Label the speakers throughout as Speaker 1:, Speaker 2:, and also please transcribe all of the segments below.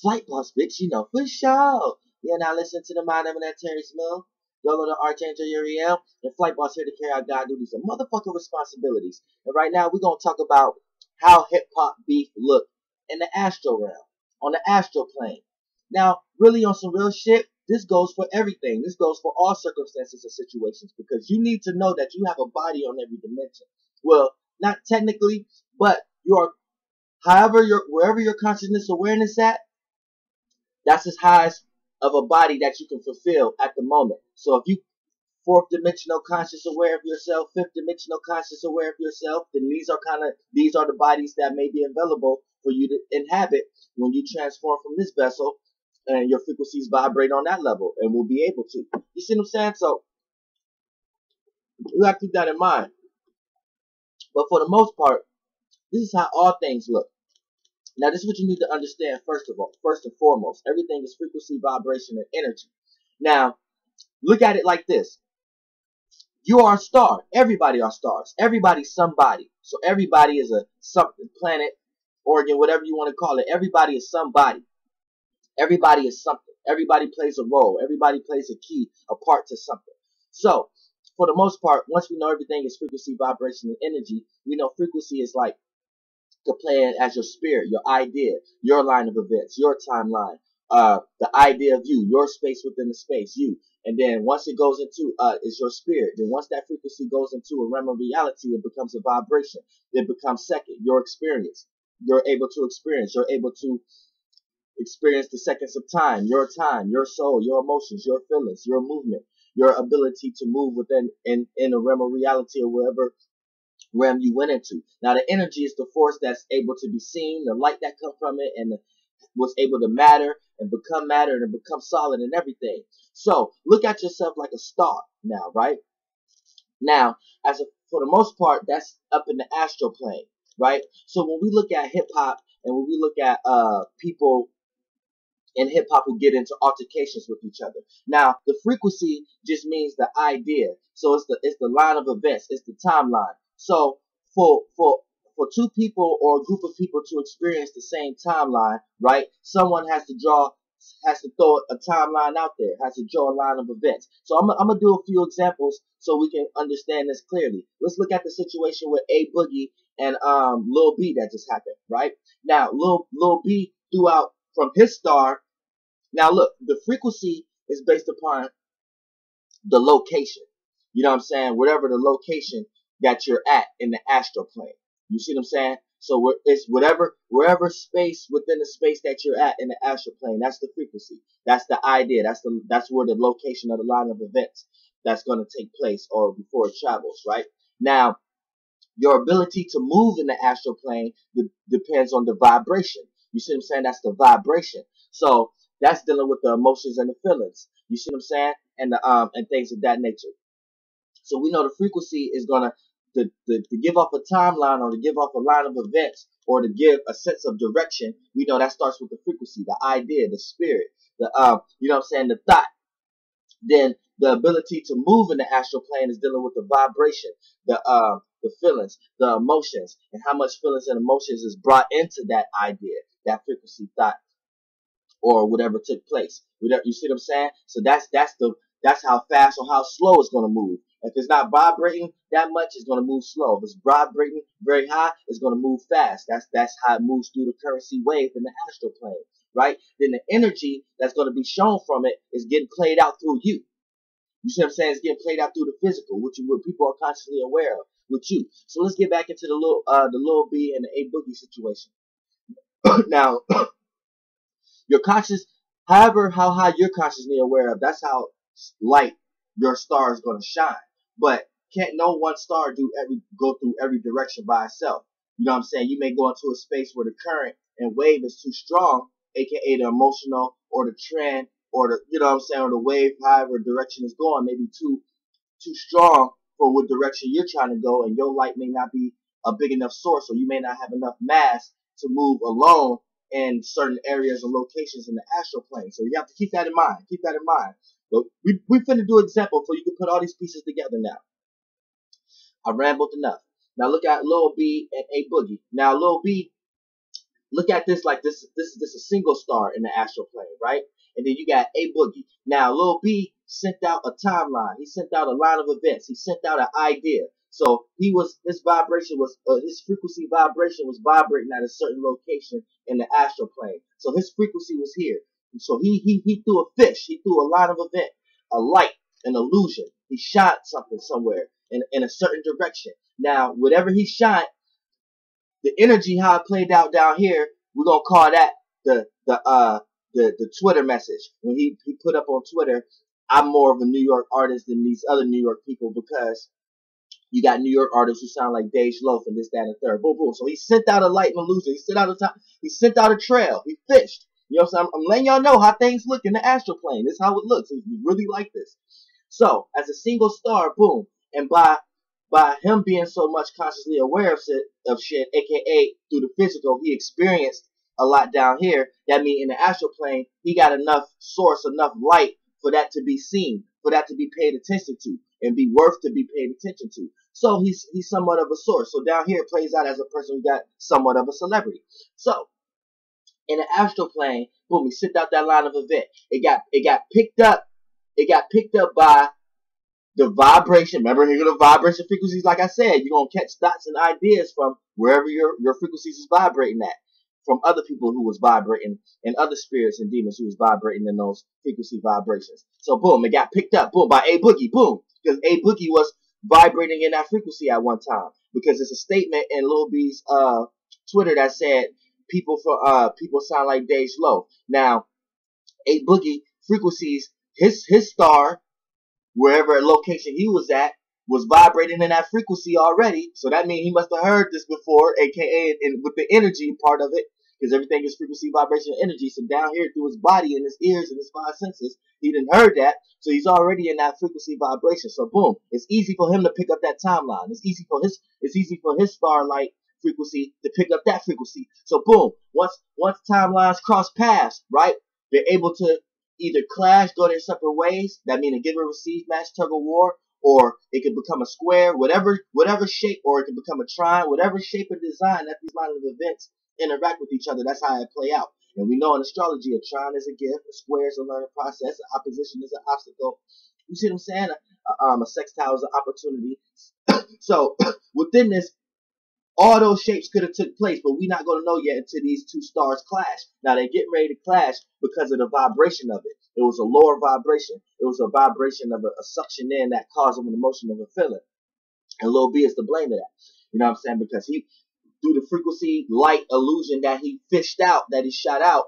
Speaker 1: Flight boss, bitch, you know, for sure. Yeah, now listen to the mind of that Terry Smith. Yolo the Archangel Uriel, and Flight Boss here to carry out God duties and motherfucking responsibilities. And right now we're gonna talk about how hip hop beef look in the astral realm, on the astral plane. Now, really on some real shit, this goes for everything. This goes for all circumstances and situations because you need to know that you have a body on every dimension. Well, not technically, but you are, however, wherever your consciousness awareness at, that's as high of a body that you can fulfill at the moment. So if you fourth dimensional conscious aware of yourself, fifth dimensional conscious aware of yourself, then these are the bodies that may be available for you to inhabit when you transform from this vessel and your frequencies vibrate on that level and will be able to. You see what I'm saying? So you have to keep that in mind. But for the most part, this is how all things look. Now, this is what you need to understand first of all, first and foremost. Everything is frequency, vibration, and energy. Now, look at it like this. You are a star. Everybody are stars. Everybody's somebody. So everybody is a something, planet, organ, whatever you want to call it. Everybody is somebody. Everybody is something. Everybody plays a role. Everybody plays a key, a part to something. So, for the most part, once we know everything is frequency, vibration, and energy, we know frequency is like to play it as your spirit, your idea, your line of events, your timeline, the idea of you, your space within the space, you. And then once it goes into, is your spirit. Then once that frequency goes into a realm of reality, it becomes a vibration. It becomes second, your experience. You're able to experience. You're able to experience the seconds of time, your soul, your emotions, your feelings, your movement, your ability to move within, in a realm of reality or wherever realm you went into. Now, the energy is the force that's able to be seen, the light that comes from it, and was able to matter and become solid and everything. So, look at yourself like a star now, right? Now, for the most part, that's up in the astral plane, right? So, when we look at hip hop and when we look at people in hip hop who get into altercations with each other. Now, the frequency just means the idea. So it's the line of events, it's the timeline. So for two people or a group of people to experience the same timeline, right? Someone has to throw a timeline out there, has to draw a line of events. So I'm gonna do a few examples so we can understand this clearly. Let's look at the situation with A Boogie and Lil B that just happened, right? Now, Lil B threw out from his star. Now look, the frequency is based upon the location. You know what I'm saying? Whatever the location that you're at in the astral plane. You see what I'm saying? So it's wherever space within the space that you're at in the astral plane, that's the frequency. That's the idea. That's where the location of the line of events that's going to take place or before it travels, right? Now, your ability to move in the astral plane depends on the vibration. You see what I'm saying? That's the vibration. So that's dealing with the emotions and the feelings. You see what I'm saying? And and things of that nature. So we know the frequency is gonna to give off a timeline or to give off a line of events or to give a sense of direction. We know that starts with the frequency, the idea, the spirit, the you know what I'm saying, the thought. Then the ability to move in the astral plane is dealing with the vibration, the feelings, the emotions, and how much feelings and emotions is brought into that idea, that frequency, thought, or whatever took place. You see what I'm saying? So that's how fast or how slow it's going to move. If it's not vibrating that much, it's going to move slow. If it's vibrating very high, it's going to move fast. That's how it moves through the currency wave in the astral plane, right? Then the energy that's going to be shown from it is getting played out through you. You see what I'm saying? It's getting played out through the physical, what people are consciously aware of with you. So let's get back into the Lil B and the A Boogie situation. Now, your conscious, however, how high you're consciously aware of, that's how light your star is going to shine. But can't no one star go through every direction by itself. You know what I'm saying? You may go into a space where the current and wave is too strong, aka the emotional or the trend or the, you know what I'm saying, or the wave, however direction is going, may be too strong for what direction you're trying to go, and your light may not be a big enough source, or you may not have enough mass to move alone in certain areas and locations in the astral plane. So you have to keep that in mind. Keep that in mind. But we finna do an example so you can put all these pieces together now. I rambled enough. Now look at Lil B and A Boogie. Now Lil B look at this like this is just a single star in the astral plane, right? And then you got A Boogie. Now Lil B sent out a timeline. He sent out a line of events. He sent out an idea. So his vibration was his frequency vibration was vibrating at a certain location in the astral plane. So his frequency was here. And so he threw a fish. He threw a line of event, a light, an illusion. He shot something somewhere in a certain direction. Now whatever he shot, the energy how it played out down here, we're gonna call that the Twitter message. When he put up on Twitter, I'm more of a New York artist than these other New York people because you got New York artists who sound like Dej Loaf and this, that, and the third. Boom, boom. So he sent out a light and illusion. He sent out a time. He sent out a trail. He fished. You know what I'm saying? I'm letting y'all know how things look in the astral plane. This is how it looks. We really like this. So as a single star, boom, and by him being so much consciously aware of shit, aka through the physical, he experienced a lot down here. That means in the astral plane, he got enough source, enough light for that to be seen, for that to be paid attention to, and be worth to be paid attention to. So he's somewhat of a source. So down here it plays out as a person who got somewhat of a celebrity. So in the astral plane, boom, he sent out that line of event. It got picked up. It got picked up by the vibration. Remember, here are the vibration frequencies. Like I said, you're gonna catch thoughts and ideas from wherever your frequencies is vibrating at, from other people who was vibrating, and other spirits and demons who was vibrating in those frequency vibrations. So boom, it got picked up, boom, by A Boogie, boom, because A Boogie was vibrating in that frequency at one time. Because it's a statement in Lil B's Twitter that said people sound like Dej Loaf. Now, A Boogie frequencies, his star, wherever location he was at, was vibrating in that frequency already. So that means he must have heard this before, aka and with the energy part of it, because everything is frequency, vibration, and energy. So down here through his body and his ears and his five senses, he didn't heard that. So he's already in that frequency vibration. So boom, it's easy for him to pick up that timeline. It's easy for his starlight frequency to pick up that frequency. So boom, once timelines cross paths, right, they're able to either clash, go their separate ways. That means a give and receive match, tug of war, or it could become a square, whatever shape, or it could become a trine, whatever shape or design that these line of events interact with each other. That's how it play out. And we know in astrology, a trine is a gift, a square is a learning process, an opposition is an obstacle. You see what I'm saying? A sextile is an opportunity. So within this, all those shapes could have took place, but we're not going to know yet until these two stars clash. Now, they're getting ready to clash because of the vibration of it. It was a lower vibration. It was a vibration of a suction in that caused him an emotion of a feeling. And Lil B is to blame of that. You know what I'm saying? Because he, through the frequency, light, illusion that he fished out, that he shot out,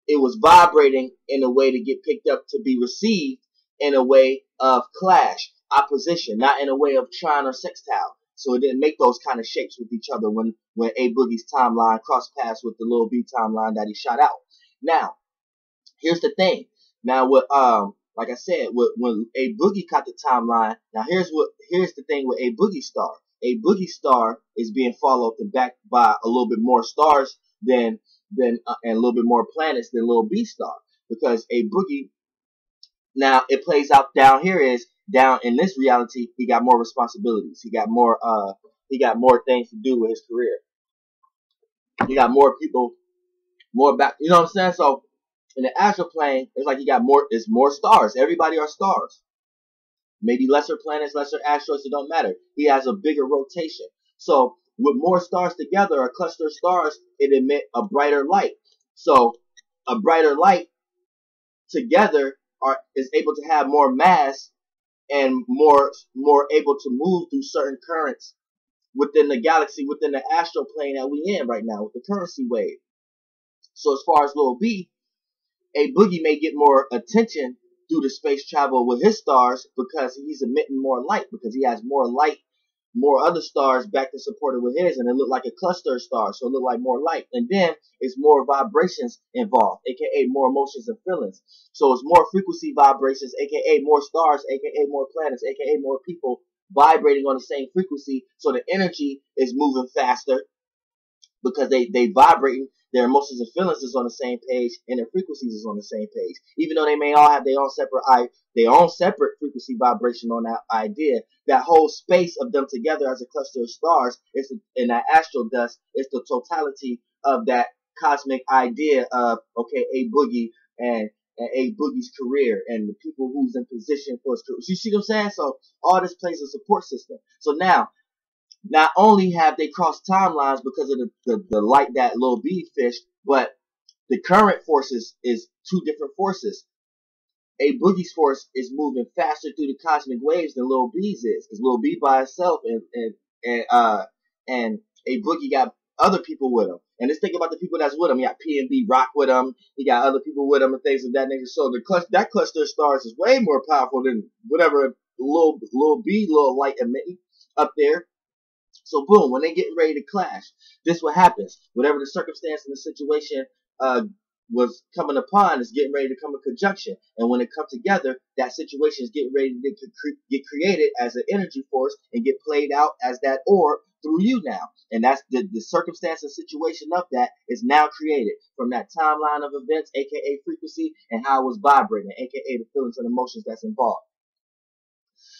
Speaker 1: it was vibrating in a way to get picked up to be received in a way of clash, opposition, not in a way of trine or sextile. So it didn't make those kind of shapes with each other when A Boogie's timeline crossed paths with the Lil B timeline that he shot out. Now, here's the thing. Now, like I said, when A Boogie caught the timeline, now here's the thing with A Boogie star. A Boogie star is being followed and backed by a little bit more stars and a little bit more planets than Lil B star, because A Boogie, now it plays out down here is, down in this reality, he got more responsibilities. He got more things to do with his career. He got more people, more back, you know what I'm saying? So in the astral plane, it's like it's more stars. Everybody are stars. Maybe lesser planets, lesser asteroids, it don't matter. He has a bigger rotation. So with more stars together, a cluster of stars, it emit a brighter light. So a brighter light together is able to have more mass and more able to move through certain currents within the galaxy, within the astral plane that we in right now with the currency wave. So as far as Lil B, A Boogie may get more attention through the space travel with his stars because he's emitting more light, because he has more light, more other stars back to support it with his, and it looked like a cluster of stars, so it looked like more light. And then it's more vibrations involved, aka more emotions and feelings. So it's more frequency vibrations, aka more stars, aka more planets, aka more people vibrating on the same frequency. So the energy is moving faster because they vibrating. Their emotions and feelings is on the same page, and their frequencies is on the same page. Even though they may all have their own separate frequency vibration on that idea, that whole space of them together as a cluster of stars, in that astral dust, it's the totality of that cosmic idea of, okay, a boogie and a boogie's career and the people who's in position for his career. You see what I'm saying? So all this plays a support system. So now, not only have they crossed timelines because of the light that Lil B fished, but the current forces is two different forces. A Boogie's force is moving faster through the cosmic waves than Lil B's is, because Lil B by himself and a Boogie got other people with him. And let's think about the people that's with him. He got PNB Rock with him. He got other people with him and things of that nature. So that cluster of stars is way more powerful than whatever Lil B, Lil Light emitting up there. So boom, when they get ready to clash, this what happens. Whatever the circumstance and the situation was coming upon is getting ready to come in conjunction. And when it comes together, that situation is getting ready to get created as an energy force and get played out as that orb through you now. And that's the circumstance and situation of that is now created from that timeline of events, aka frequency, and how it was vibrating, aka the feelings and emotions that's involved.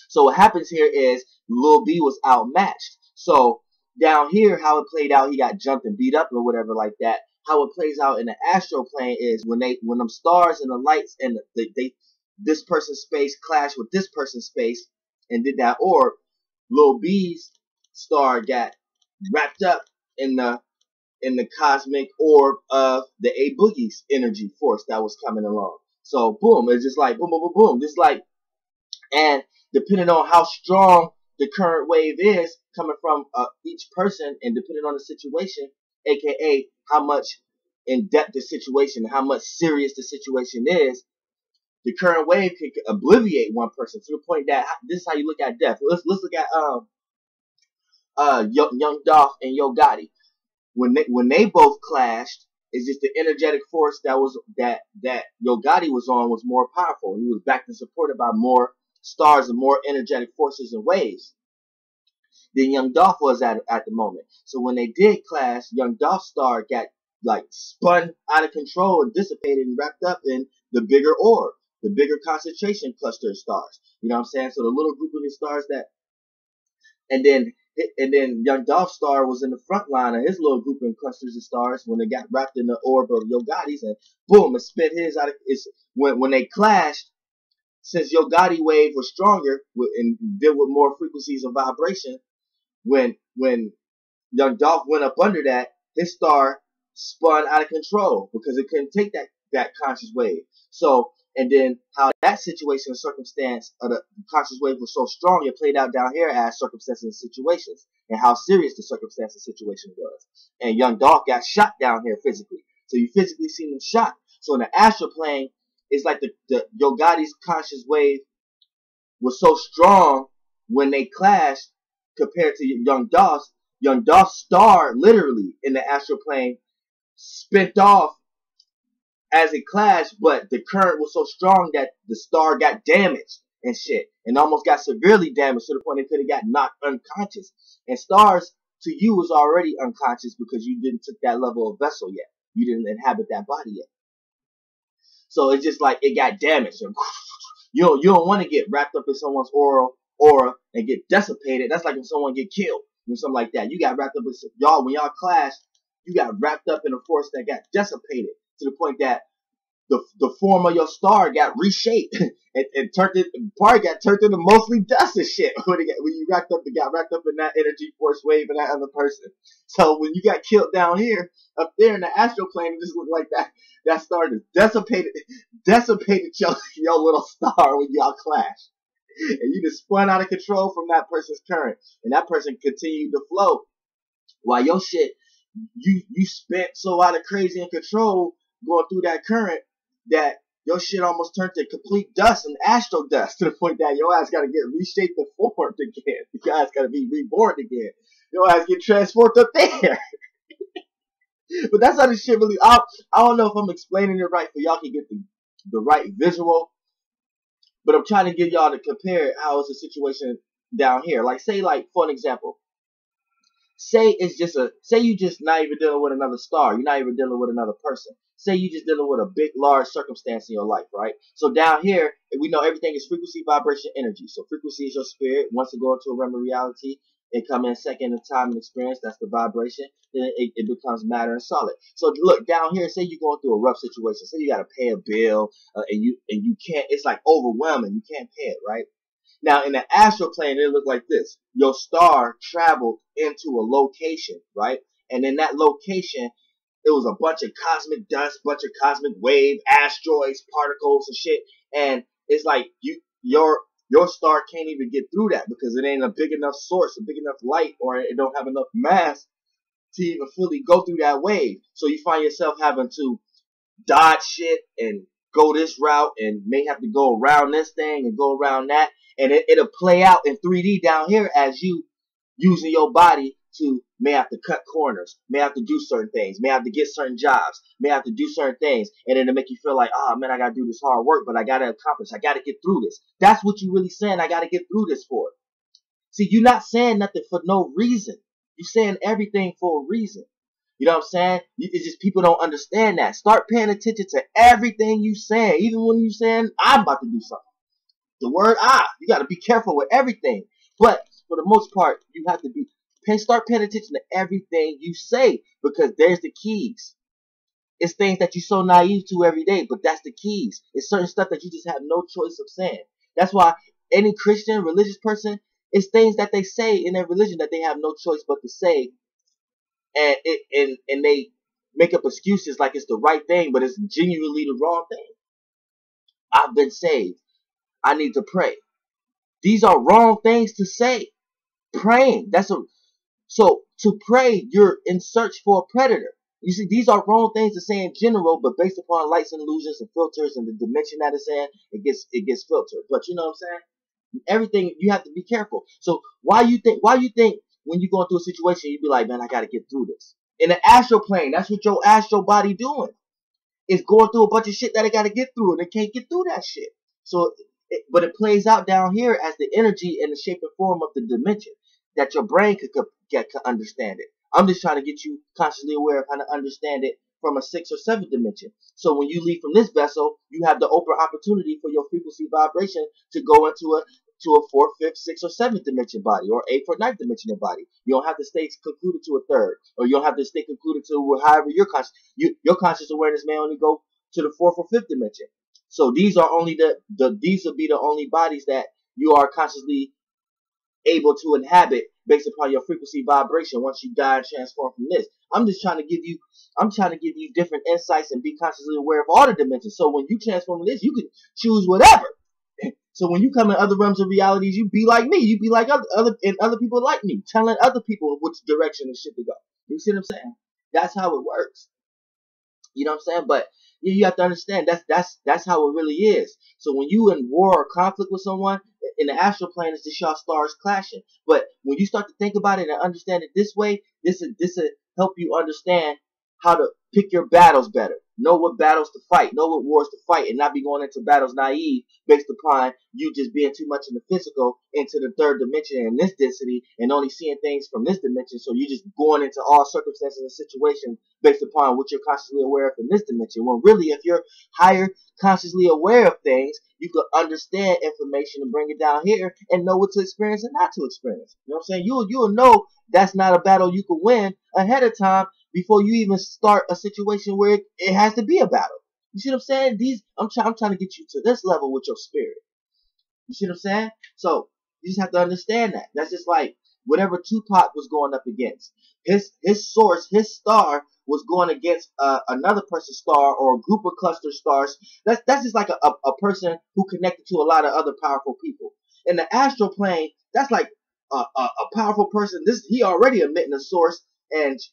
Speaker 1: So what happens here is Lil B was outmatched. So down here, how it played out, he got jumped and beat up or whatever like that. How it plays out in the astral plane is when them stars and the lights and this person's space clash with this person's space and did that orb, Lil B's star got wrapped up in the cosmic orb of the A Boogie's energy force that was coming along. So boom, it's just like boom, boom, boom, boom. Just like, and depending on how strong the current wave is coming from each person and depending on the situation, aka how much in depth the situation, how much serious the situation is, the current wave can obliviate one person to the point that this is how you look at death. Let's look at Young Dolph and Yo Gotti. When they both clashed, it's just the energetic force that Yo Gotti was on was more powerful. He was backed and supported by more stars and more energetic forces and waves than Young Dolph was at the moment. So when they did clash, Young Dolph's star got like spun out of control and dissipated and wrapped up in the bigger orb, the bigger concentration cluster of stars. You know what I'm saying? So the little group of the stars that, and then Young Dolph's star was in the front line of his little group of clusters of stars when they got wrapped in the orb of Yo Gotti's, and boom, it spit his out of it's when they clashed. Since Yo Gotti wave was stronger and deal with more frequencies of vibration, when Young Dolph went up under that, his star spun out of control because it couldn't take that conscious wave. So, and then how that situation and circumstance of the conscious wave was so strong, it played out down here as circumstances and situations, and how serious the circumstance and situation was. And Young Dolph got shot down here physically. So you physically seen him shot. So in the astral plane, it's like the Yo Gotti's conscious wave was so strong when they clashed compared to Young Dolph's. Young Dolph's star literally in the astral plane spent off as it clashed, but the current was so strong that the star got damaged and shit, and almost got severely damaged to the point it could have got knocked unconscious. And stars to you was already unconscious because you didn't took that level of vessel yet. You didn't inhabit that body yet. So it's just like it got damaged. And you don't want to get wrapped up in someone's aura and get dissipated. That's like when someone get killed or something like that. You got wrapped up in y'all when y'all clashed. You got wrapped up in a force that got dissipated to the point that the form of your star got reshaped and turned it. Part got turned into mostly dust and shit when you got wrapped up in that energy force wave and that other person. So when you got killed down here, up there in the astral plane, it just looked like that star decipated your little star when y'all clashed. And you just spun out of control from that person's current. And that person continued to flow. While your shit, you spent so out of crazy and control going through that current that your shit almost turned to complete dust and astral dust to the point that your ass got to get reshaped and formed again. Your ass got to be reborn again. Your ass get transformed up there. But that's how this shit really, I don't know if I'm explaining it right for y'all can get the right visual. But I'm trying to get y'all to compare how it's a situation down here. Like, say, like, for an example, say you just not even dealing with another star. You're not even dealing with another person. Say you just dealing with a big, large circumstance in your life, right? So down here, we know everything is frequency, vibration, energy. So frequency is your spirit. Wants to go into a realm of reality. It come in second in time and experience. That's the vibration. Then it becomes matter and solid. So look down here. Say you're going through a rough situation. Say you got to pay a bill and you can't. It's like overwhelming. You can't pay it, right? Now in the astral plane, it looked like this. Your star traveled into a location, right? And in that location, it was a bunch of cosmic dust, bunch of cosmic wave, asteroids, particles and shit. And it's like your star can't even get through that because it ain't a big enough source, a big enough light, or it don't have enough mass to even fully go through that wave. So you find yourself having to dodge shit and go this route and may have to go around this thing and go around that. And it'll play out in 3D down here as you using your body to may have to cut corners, may have to do certain things, may have to get certain jobs, may have to do certain things, and then to make you feel like, oh man, I gotta do this hard work, but I gotta accomplish, I gotta get through this. That's what you really saying, I gotta get through this for. See, you're not saying nothing for no reason. You're saying everything for a reason. You know what I'm saying? It's just people don't understand that. Start paying attention to everything you saying, even when you're saying, I'm about to do something. The word you gotta be careful with everything. But for the most part, you have to start paying attention to everything you say, because there's the keys. It's things that you're so naive to every day, but that's the keys. It's certain stuff that you just have no choice of saying. That's why any Christian, religious person, it's things that they say in their religion that they have no choice but to say, and they make up excuses like it's the right thing, but it's genuinely the wrong thing. I've been saved. I need to pray. These are wrong things to say. Praying, so to pray, you're in search for a predator. You see, these are wrong things to say in general, but based upon lights and illusions and filters and the dimension that it's in, it gets filtered. But you know what I'm saying? Everything, you have to be careful. So why you think when you go into a situation, you be like, man, I gotta get through this. In the astral plane, that's what your astral body doing. It's going through a bunch of shit that it gotta get through, and it can't get through that shit. So, but it plays out down here as the energy and the shape and form of the dimension that your brain could understand it. I'm just trying to get you consciously aware of how to understand it from a 6th or 7th dimension. So when you leave from this vessel, you have the open opportunity for your frequency vibration to go into a 4th, 5th, 6th, or 7th dimension body, or 8th or 9th dimensional body. You don't have to stay concluded to a 3rd, or you don't have to stay concluded to however your conscious awareness may only go to the 4th or 5th dimension. So these are only these will be the only bodies that you are consciously able to inhabit based upon your frequency vibration once you die and transform from this. I'm trying to give you different insights and be consciously aware of all the dimensions. So when you transform this, you can choose whatever. So when you come in other realms of realities, you be like me, you be like other people like me, telling other people which direction and shit to go. You see what I'm saying? That's how it works. You know what I'm saying? But you have to understand that's how it really is. So when you in war or conflict with someone, in the astral plane, it's just y'all stars clashing. But when you start to think about it and understand it this way, this will help you understand how to pick your battles better. Know what battles to fight. Know what wars to fight, and not be going into battles naive based upon you just being too much in the physical into the 3rd dimension and this density and only seeing things from this dimension. So you're just going into all circumstances and situations based upon what you're consciously aware of in this dimension. When really, if you're higher consciously aware of things, you could understand information and bring it down here and know what to experience and not to experience. You know what I'm saying? You'll know that's not a battle you can win ahead of time before you even start a situation where it has to be a battle. You see what I'm saying? I'm trying to get you to this level with your spirit. You see what I'm saying? So you just have to understand that. That's just like whatever Tupac was going up against. His source, his star, was going against another person's star or a group of cluster stars. That's just like a person who connected to a lot of other powerful people. In the astral plane, that's like a powerful person. He already emitting a source,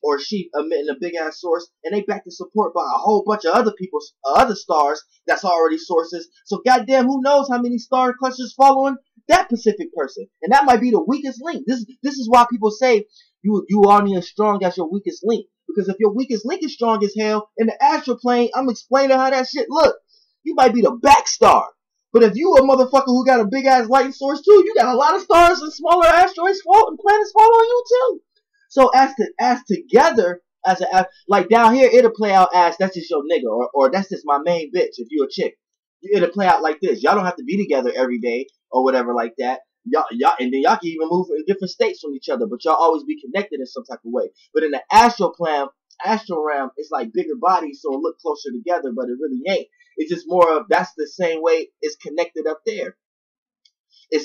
Speaker 1: or she emitting a big ass source, and they back to support by a whole bunch of other stars that's already sources. So goddamn, who knows how many star clusters following that specific person, and that might be the weakest link. This is why people say you are only as strong as your weakest link. Because if your weakest link is strong as hell, in the astral plane, I'm explaining how that shit look. You might be the back star. But if you a motherfucker who got a big ass light source too, you got a lot of stars and smaller asteroids and planets following you too. So as together, like down here, it'll play out as that's just your nigga, or that's just my main bitch if you a chick. It'll play out like this. Y'all don't have to be together every day or whatever like that. and then y'all can even move in different states from each other, but y'all always be connected in some type of way. But in the astral realm, it's like bigger bodies, so it look closer together, but it really ain't. It's just more of that's the same way it's connected up there.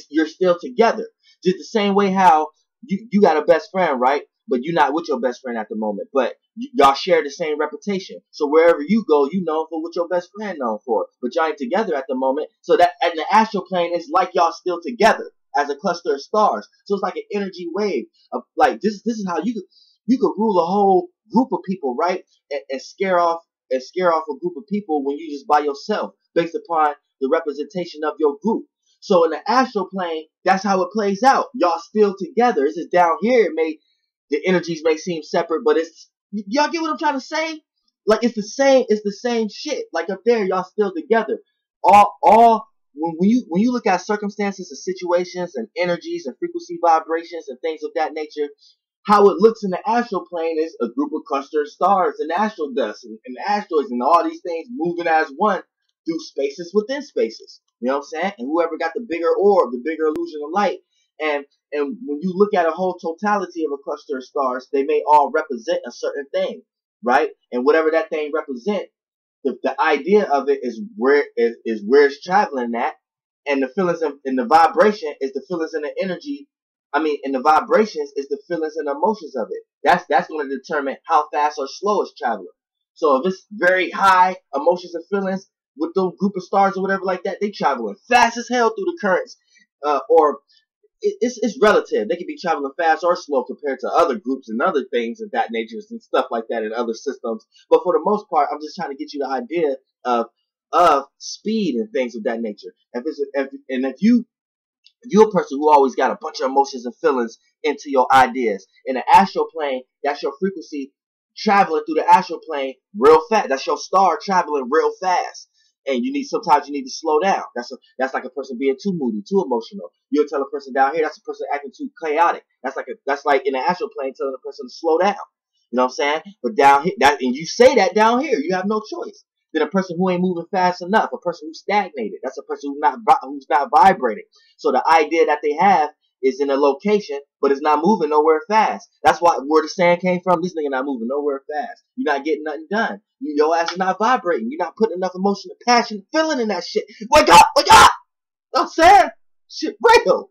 Speaker 1: You're still together. Just the same way how you got a best friend, right? But you're not with your best friend at the moment. But y'all share the same reputation. So wherever you go, you known for what your best friend known for. But y'all ain't together at the moment. So that in the astral plane, it's like y'all still together as a cluster of stars. So it's like an energy wave of like this is how you could rule a whole group of people, right? And scare off a group of people when you just by yourself based upon the representation of your group. So in the astral plane, that's how it plays out. Y'all still together. It's just down here, the energies may seem separate, but y'all get what I'm trying to say? Like it's the same shit. Like up there, y'all still together. When you look at circumstances and situations and energies and frequency vibrations and things of that nature, how it looks in the astral plane is a group of cluster of stars and astral dust and asteroids and all these things moving as one through spaces within spaces. You know what I'm saying? And whoever got the bigger orb, the bigger illusion of light. And when you look at a whole totality of a cluster of stars, they may all represent a certain thing, right? And whatever that thing represents, the idea of it is where it's traveling at, and the feelings and the vibration is the feelings and the energy. And the vibrations is the feelings and emotions of it. That's going to determine how fast or slow it's traveling. So if it's very high emotions and feelings with the group of stars or whatever like that, they traveling fast as hell through the currents, or it's relative. They can be traveling fast or slow compared to other groups and other things of that nature and stuff like that in other systems. But for the most part, I'm just trying to get you the idea of speed and things of that nature. If you're a person who always got a bunch of emotions and feelings into your ideas. In the astral plane, that's your frequency traveling through the astral plane real fast. That's your star traveling real fast. And sometimes you need to slow down. That's like a person being too moody, too emotional. You'll tell a person down here, that's a person acting too chaotic. That's like in the astral plane telling a person to slow down. You know what I'm saying? But down here, and you say that down here, you have no choice. Then a person who ain't moving fast enough, a person who's stagnated, that's a person who's not vibrating. So the idea that they have is in a location, but it's not moving nowhere fast. That's where the saying came from. This nigga not moving nowhere fast. You're not getting nothing done. Your ass is not vibrating. You're not putting enough emotion and passion and feeling in that shit. Wake up! Wake up! You know what I'm saying? Shit real.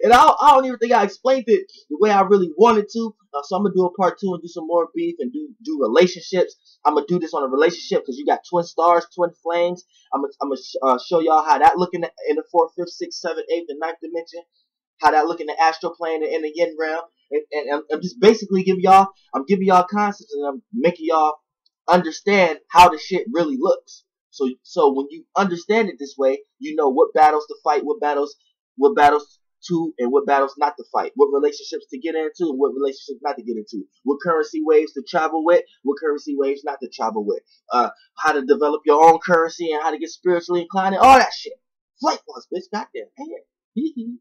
Speaker 1: And I don't even think I explained it the way I really wanted to. So I'm going to do a part 2 and do some more beef and do relationships. I'm going to do this on a relationship because you got twin stars, twin flames. I'm going to show y'all how that look in the 4th, 5th, 6th, 7th, 8th, and 9th dimension. How that look in the astral plane and in the yin realm. And I'm just basically giving y'all concepts and I'm making y'all understand how the shit really looks. So when you understand it this way, you know what battles to fight, what battles to and what battles not to fight, what relationships to get into and what relationships not to get into, what currency waves to travel with, what currency waves not to travel with, how to develop your own currency and how to get spiritually inclined and all that shit. FLIGHTZ, bitch, goddamn, man.